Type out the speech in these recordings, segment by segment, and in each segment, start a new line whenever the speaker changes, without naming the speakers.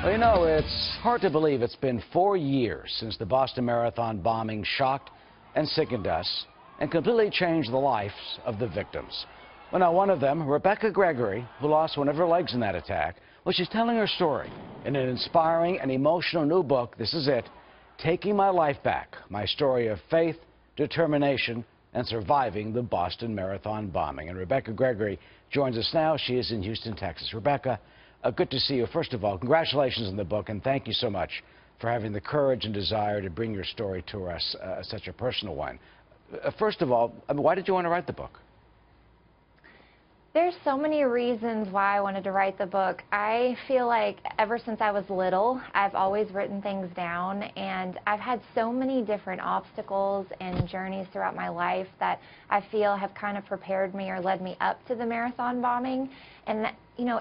Well, you know, it's hard to believe it's been 4 years since the Boston Marathon bombing shocked and sickened us and completely changed the lives of the victims. Well, now, one of them, Rebekah Gregory, who lost one of her legs in that attack, well, she's telling her story in an inspiring and emotional new book. This is it, Taking My Life Back, my story of faith, determination, and surviving the Boston Marathon bombing. And Rebekah Gregory joins us now. She is in Houston, Texas. Rebekah, good to see you. First of all, congratulations on the book, and thank you so much for having the courage and desire to bring your story to us, such a personal one. First of all, why did you want to write the book?
There's so many reasons why I wanted to write the book. I feel like ever since I was little, I've always written things down, and I've had so many different obstacles and journeys throughout my life that I feel have kind of prepared me or led me up to the marathon bombing. And, you know,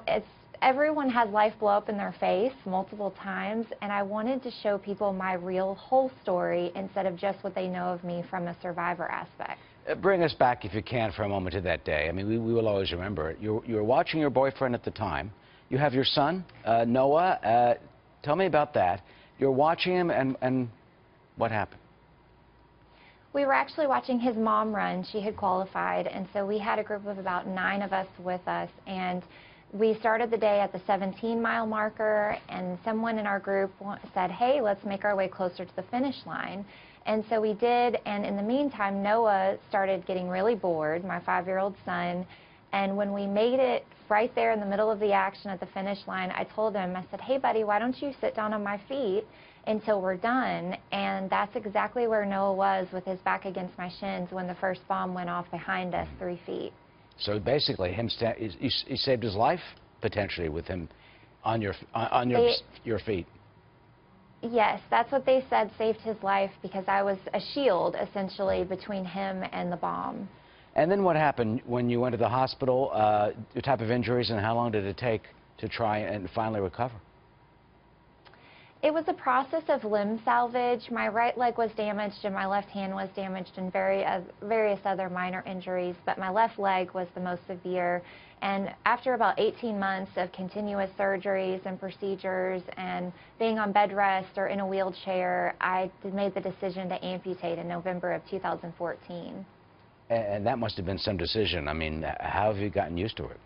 everyone has life blow up in their face multiple times, and I wanted to show people my real whole story instead of just what they know of me from a survivor aspect.
Bring us back, if you can, for a moment to that day. I mean, we will always remember it. You were watching your boyfriend at the time. You have your son, Noah. Tell me about that. You're watching him, and what happened?
We were actually watching his mom run. She had qualified, and so we had a group of about 9 of us with us, and we started the day at the 17-mile marker, and someone in our group said, hey, let's make our way closer to the finish line. And so we did, and in the meantime, Noah started getting really bored, my 5-year-old son, and when we made it right there in the middle of the action at the finish line, I told him, I said, hey, buddy, why don't you sit down on my feet until we're done? And that's exactly where Noah was, with his back against my shins, when the first bomb went off behind us 3 feet.
So basically, he saved his life, potentially, with him on your feet.
Yes, that's what they said saved his life, because I was a shield, essentially, between him and the bomb.
And then what happened when you went to the hospital? The type of injuries, and how long did it take to try and finally recover?
It was a process of limb salvage. My right leg was damaged and my left hand was damaged, and various other minor injuries, but my left leg was the most severe. And after about 18 months of continuous surgeries and procedures and being on bed rest or in a wheelchair, I made the decision to amputate in November of 2014.
And that must have been some decision. I mean, how have you gotten used to it?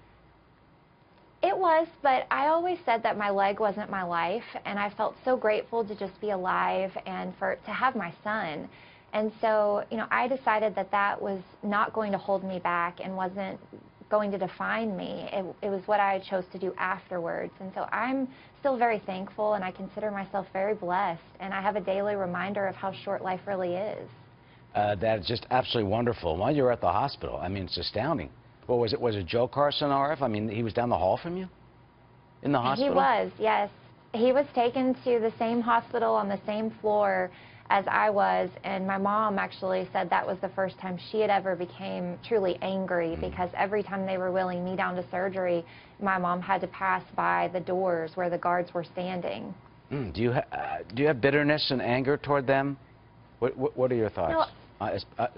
It was, but I always said that my leg wasn't my life, and I felt so grateful to just be alive and to have my son. And so, you know, I decided that that was not going to hold me back and wasn't going to define me. It was what I chose to do afterwards. And so I'm still very thankful, and I consider myself very blessed, and I have a daily reminder of how short life really is.
That's just absolutely wonderful. While you were at the hospital, I mean, it's astounding. What was it? Was it Joe Carson, RF? I mean, he was down the hall from you in the hospital?
He was, yes. He was taken to the same hospital on the same floor as I was, and my mom actually said that was the first time she had ever became truly angry, because every time they were wheeling me down to surgery, my mom had to pass by the doors where the guards were standing.
Do you have bitterness and anger toward them? What are your thoughts?
No,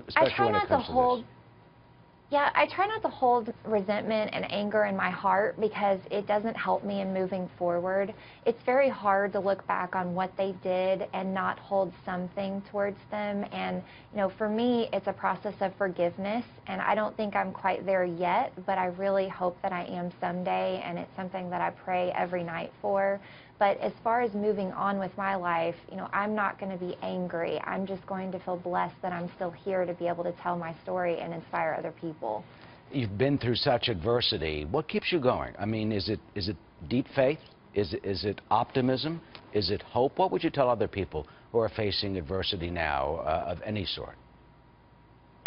especially when it comes to this?
Yeah, I try not to hold resentment and anger in my heart, because it doesn't help me in moving forward. It's very hard to look back on what they did and not hold something towards them. And, you know, for me, it's a process of forgiveness, and I don't think I'm quite there yet, but I really hope that I am someday, and it's something that I pray every night for. But as far as moving on with my life, you know, I'm not going to be angry. I'm just going to feel blessed that I'm still here to be able to tell my story and inspire other people.
You've been through such adversity. What keeps you going? I mean, is it deep faith? Is it optimism? Is it hope? What would you tell other people who are facing adversity now of any sort?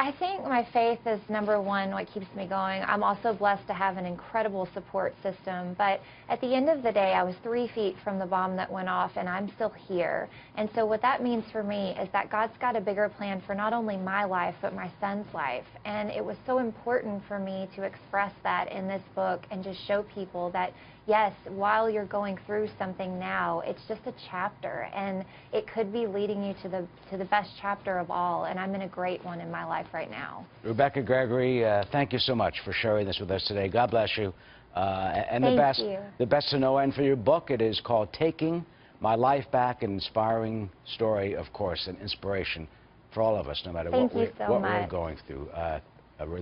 I think my faith is number one, what keeps me going. I'm also blessed to have an incredible support system, but at the end of the day, I was 3 feet from the bomb that went off, and I'm still here. And so what that means for me is that God's got a bigger plan for not only my life, but my son's life. And it was so important for me to express that in this book and just show people that, yes, while you're going through something now, it's just a chapter, and it could be leading you to the best chapter of all, and I'm in a great one in my life right now.
Rebekah Gregory, thank you so much for sharing this with us today. God bless you. And
Thank you.
the best to know end for your book, it is called Taking My Life Back, an inspiring story, of course, an inspiration for all of us, no matter what we're going through.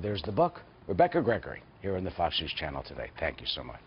There's the book. Rebekah Gregory here on the Fox News Channel today. Thank you so much.